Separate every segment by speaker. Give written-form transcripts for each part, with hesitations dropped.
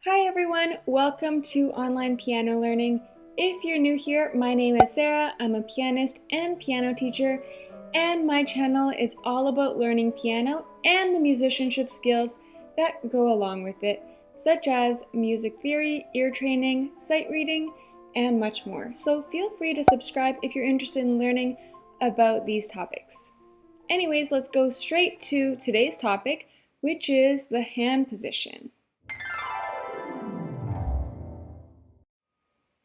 Speaker 1: Hi everyone, welcome to online piano learning. If you're new here, my name is Sarah. I'm a pianist and piano teacher, and my channel is all about learning piano and the musicianship skills that go along with it, such as music theory, ear training, sight reading, and much more. So feel free to subscribe if you're interested in learning about these topics. Anyways, let's go straight to today's topic, which is the hand position.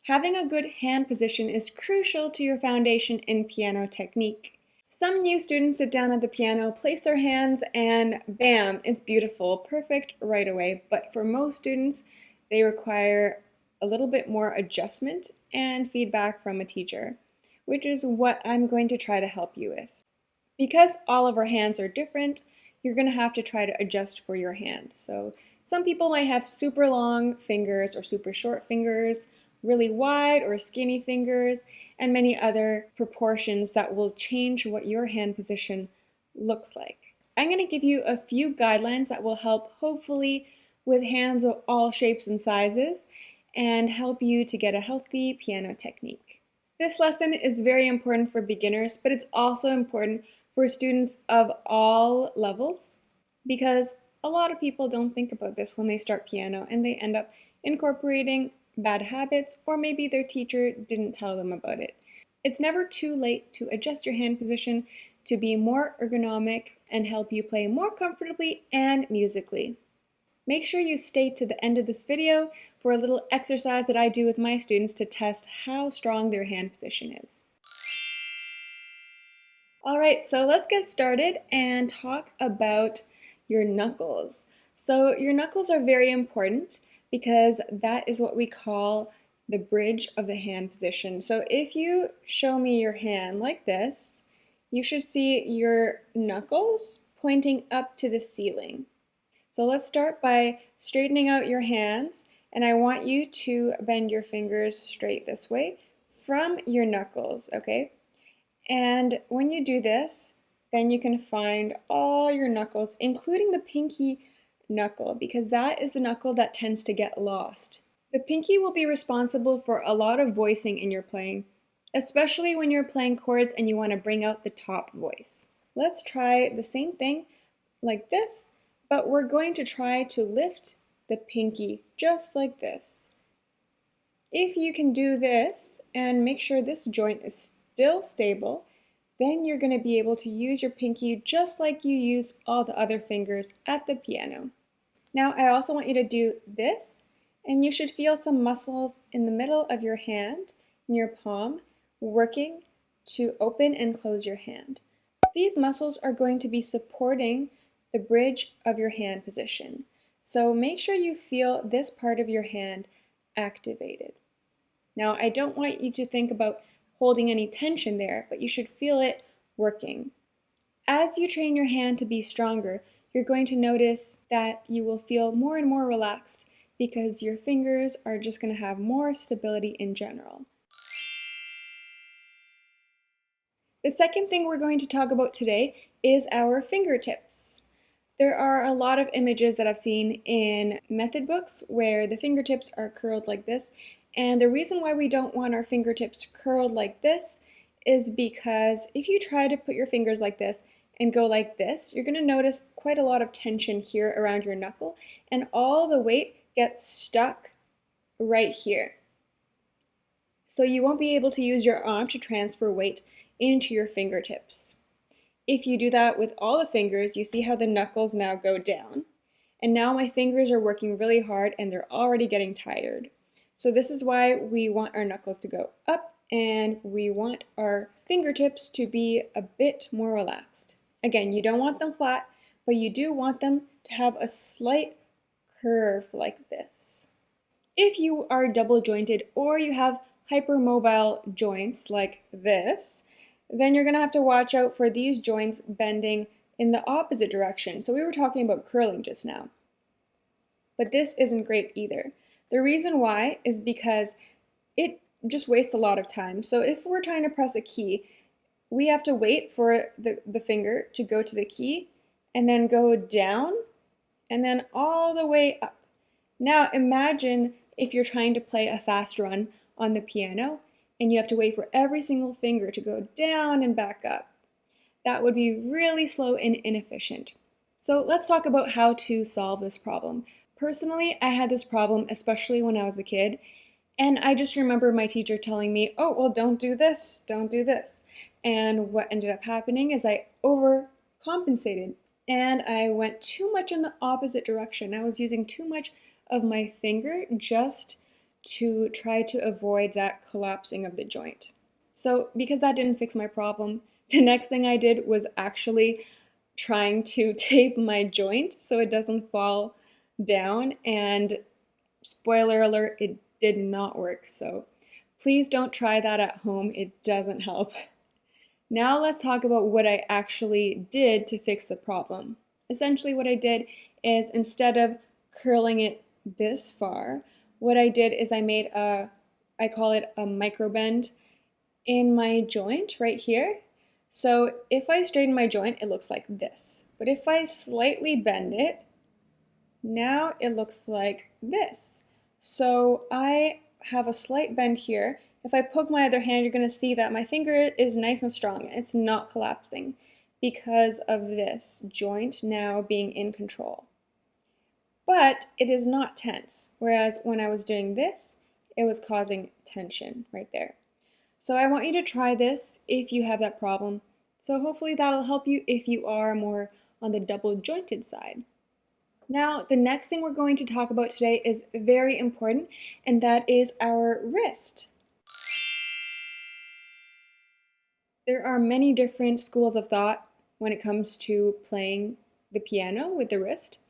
Speaker 1: Having a good hand position is crucial to your foundation in piano technique. Some new students sit down at the piano, place their hands, and bam, it's beautiful, perfect right away. But for most students, they require a little bit more adjustment and feedback from a teacher, which is what I'm going to try to help you with. Because all of our hands are different, you're going to have to try to adjust for your hand. So some people might have super long fingers or super short fingers, really wide or skinny fingers, and many other proportions that will change what your hand position looks like. I'm going to give you a few guidelines that will help hopefully with hands of all shapes and sizes and help you to get a healthy piano technique. This lesson is very important for beginners, but it's also important for students of all levels because a lot of people don't think about this when they start piano and they end up incorporating bad habits, or maybe their teacher didn't tell them about it. It's never too late to adjust your hand position to be more ergonomic and help you play more comfortably and musically. Make sure you stay to the end of this video for a little exercise that I do with my students to test how strong their hand position is. Alright, so let's get started and talk about your knuckles. So your knuckles are very important because that is what we call the bridge of the hand position. So if you show me your hand like this, you should see your knuckles pointing up to the ceiling. So let's start by straightening out your hands, and I want you to bend your fingers straight this way from your knuckles, okay? And when you do this, then you can find all your knuckles, including the pinky knuckle, because that is the knuckle that tends to get lost. The pinky will be responsible for a lot of voicing in your playing, especially when you're playing chords and you want to bring out the top voice. Let's try the same thing like this, but we're going to try to lift the pinky just like this. If you can do this and make sure this joint is still stable, then you're going to be able to use your pinky just like you use all the other fingers at the piano. Now I also want you to do this, and you should feel some muscles in the middle of your hand, in your palm, working to open and close your hand. These muscles are going to be supporting the bridge of your hand position. So make sure you feel this part of your hand activated. Now I don't want you to think about holding any tension there, but you should feel it working. As you train your hand to be stronger, you're going to notice that you will feel more and more relaxed because your fingers are just going to have more stability in general. The second thing we're going to talk about today is our fingertips. There are a lot of images that I've seen in method books where the fingertips are curled like this, and the reason why we don't want our fingertips curled like this is because if you try to put your fingers like this and go like this, you're going to notice quite a lot of tension here around your knuckle, and all the weight gets stuck right here. So you won't be able to use your arm to transfer weight into your fingertips. If you do that with all the fingers, you see how the knuckles now go down. And now my fingers are working really hard and they're already getting tired. So this is why we want our knuckles to go up and we want our fingertips to be a bit more relaxed. Again, you don't want them flat, but you do want them to have a slight curve like this. If you are double jointed or you have hypermobile joints like this, then you're going to have to watch out for these joints bending in the opposite direction. So we were talking about curling just now. But this isn't great either. The reason why is because it just wastes a lot of time. So if we're trying to press a key, we have to wait for the finger to go to the key and then go down and then all the way up. Now imagine if you're trying to play a fast run on the piano and you have to wait for every single finger to go down and back up. That would be really slow and inefficient. So let's talk about how to solve this problem. Personally, I had this problem especially when I was a kid, and I just remember my teacher telling me, oh, well, don't do this, don't do this. And what ended up happening is I overcompensated and I went too much in the opposite direction. I was using too much of my finger just to try to avoid that collapsing of the joint. So because that didn't fix my problem, the next thing I did was actually trying to tape my joint so it doesn't fall down, and spoiler alert, it did not work. So please don't try that at home. It doesn't help. Now let's talk about what I actually did to fix the problem. Essentially what I did is, instead of curling it this far, what I did is I made I call it a micro bend in my joint right here. So if I straighten my joint, it looks like this. But if I slightly bend it, now it looks like this. So I have a slight bend here. If I poke my other hand, you're going to see that my finger is nice and strong and it's not collapsing because of this joint now being in control. But it is not tense, whereas when I was doing this, it was causing tension right there. So I want you to try this if you have that problem. So hopefully that'll help you if you are more on the double jointed side. Now, the next thing we're going to talk about today is very important, and that is our wrist. There are many different schools of thought when it comes to playing the piano with the wrist.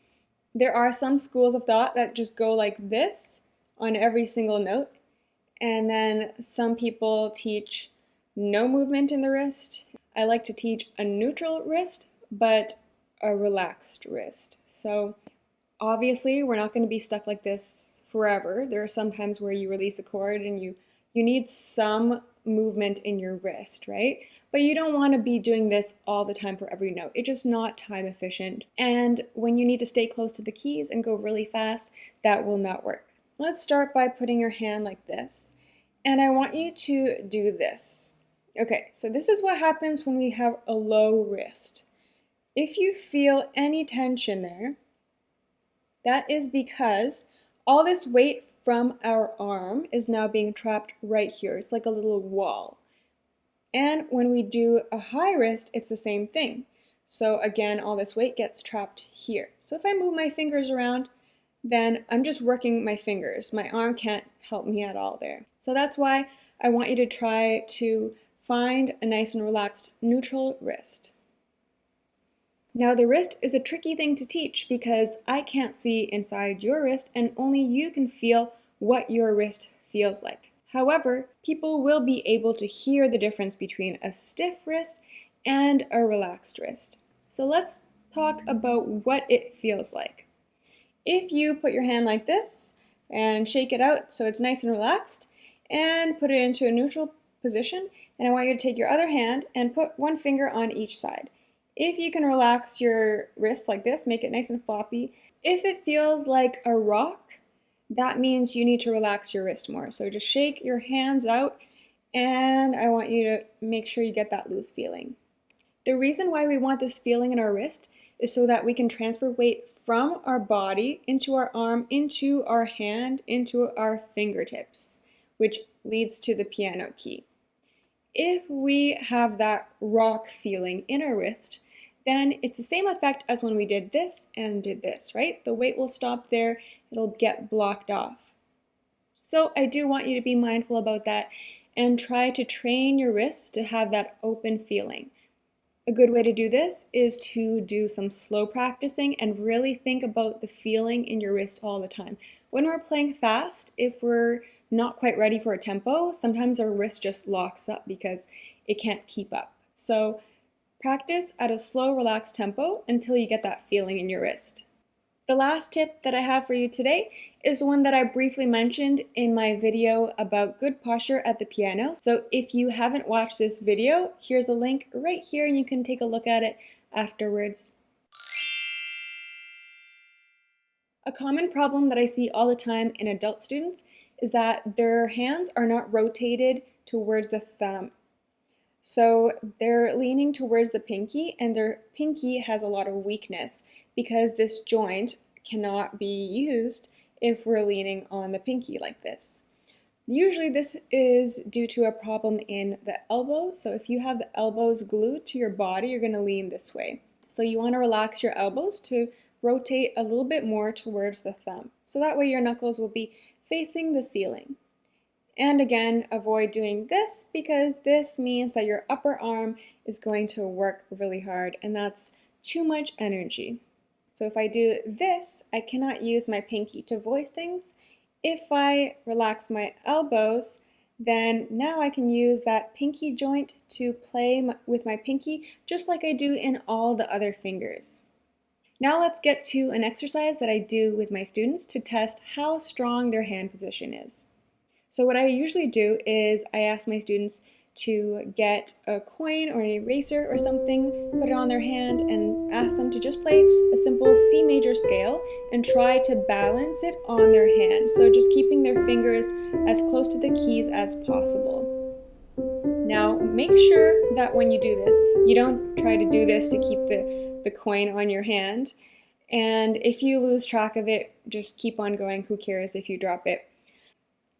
Speaker 1: There are some schools of thought that just go like this on every single note, and then some people teach no movement in the wrist. I like to teach a neutral wrist, but a relaxed wrist. So obviously we're not going to be stuck like this forever. There are some times where you release a chord and you need some movement in your wrist, right? But you don't want to be doing this all the time for every note. It's just not time efficient. And when you need to stay close to the keys and go really fast, that will not work. Let's start by putting your hand like this. And I want you to do this. Okay, so this is what happens when we have a low wrist. If you feel any tension there, that is because all this weight from our arm is now being trapped right here. It's like a little wall. And when we do a high wrist, it's the same thing. So again, all this weight gets trapped here. So if I move my fingers around, then I'm just working my fingers. My arm can't help me at all there. So that's why I want you to try to find a nice and relaxed neutral wrist. Now the wrist is a tricky thing to teach because I can't see inside your wrist and only you can feel what your wrist feels like. However, people will be able to hear the difference between a stiff wrist and a relaxed wrist. So let's talk about what it feels like. If you put your hand like this and shake it out so it's nice and relaxed and put it into a neutral position, and I want you to take your other hand and put one finger on each side. If you can relax your wrist like this, make it nice and floppy. If it feels like a rock, that means you need to relax your wrist more. So just shake your hands out and I want you to make sure you get that loose feeling. The reason why we want this feeling in our wrist is so that we can transfer weight from our body into our arm, into our hand, into our fingertips, which leads to the piano key. If we have that rock feeling in our wrist, then it's the same effect as when we did this and did this, right? The weight will stop there, it'll get blocked off. So I do want you to be mindful about that and try to train your wrists to have that open feeling. A good way to do this is to do some slow practicing and really think about the feeling in your wrist all the time. When we're playing fast, if we're not quite ready for a tempo, sometimes our wrist just locks up because it can't keep up. So practice at a slow, relaxed tempo until you get that feeling in your wrist. The last tip that I have for you today is one that I briefly mentioned in my video about good posture at the piano. So if you haven't watched this video, here's a link right here and you can take a look at it afterwards. A common problem that I see all the time in adult students is that their hands are not rotated towards the thumb. So they're leaning towards the pinky, and their pinky has a lot of weakness because this joint cannot be used if we're leaning on the pinky like this. Usually this is due to a problem in the elbows. So if you have the elbows glued to your body, you're going to lean this way. So you want to relax your elbows to rotate a little bit more towards the thumb. So that way your knuckles will be facing the ceiling. And again, avoid doing this because this means that your upper arm is going to work really hard, and that's too much energy. So if I do this, I cannot use my pinky to voice things. If I relax my elbows, then now I can use that pinky joint to play with my pinky just like I do in all the other fingers. Now let's get to an exercise that I do with my students to test how strong their hand position is. So what I usually do is I ask my students to get a coin or an eraser or something, put it on their hand, and ask them to just play a simple C major scale and try to balance it on their hand. So just keeping their fingers as close to the keys as possible. Now make sure that when you do this, you don't try to do this to keep the coin on your hand. And if you lose track of it, just keep on going. Who cares if you drop it?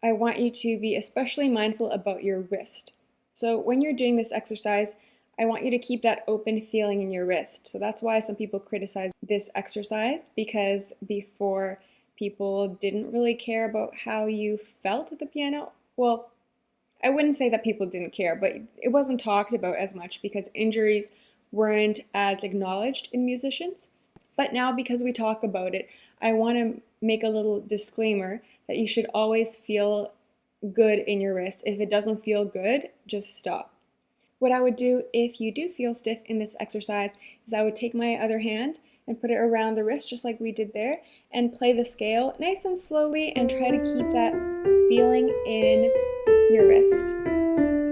Speaker 1: I want you to be especially mindful about your wrist. So when you're doing this exercise, I want you to keep that open feeling in your wrist. So that's why some people criticize this exercise, because before people didn't really care about how you felt at the piano. Well, I wouldn't say that people didn't care, but it wasn't talked about as much because injuries weren't as acknowledged in musicians. But now, because we talk about it, I want to make a little disclaimer that you should always feel good in your wrist. If it doesn't feel good, just stop. What I would do if you do feel stiff in this exercise is I would take my other hand and put it around the wrist just like we did there and play the scale nice and slowly and try to keep that feeling in your wrist.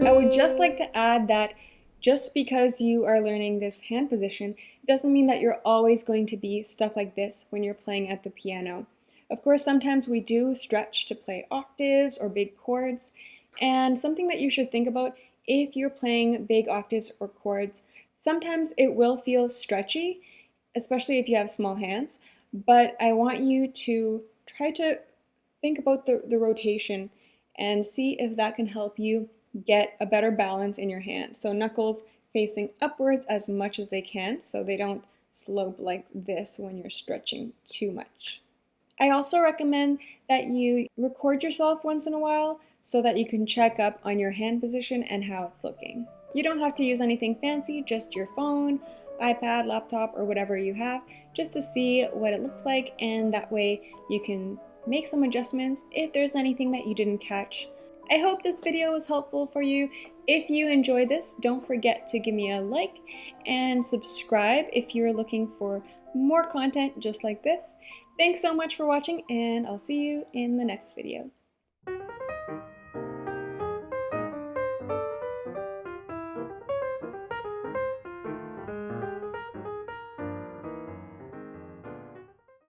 Speaker 1: I would just like to add that just because you are learning this hand position, it doesn't mean that you're always going to be stuck like this when you're playing at the piano. Of course, sometimes we do stretch to play octaves or big chords, and something that you should think about if you're playing big octaves or chords, sometimes it will feel stretchy, especially if you have small hands, but I want you to try to think about the rotation and see if that can help you get a better balance in your hand. So knuckles facing upwards as much as they can so they don't slope like this when you're stretching too much. I also recommend that you record yourself once in a while so that you can check up on your hand position and how it's looking. You don't have to use anything fancy, just your phone, iPad, laptop, or whatever you have, just to see what it looks like, and that way you can make some adjustments if there's anything that you didn't catch. I hope this video was helpful for you. If you enjoyed this, don't forget to give me a like and subscribe if you're looking for more content just like this. Thanks so much for watching, and I'll see you in the next video.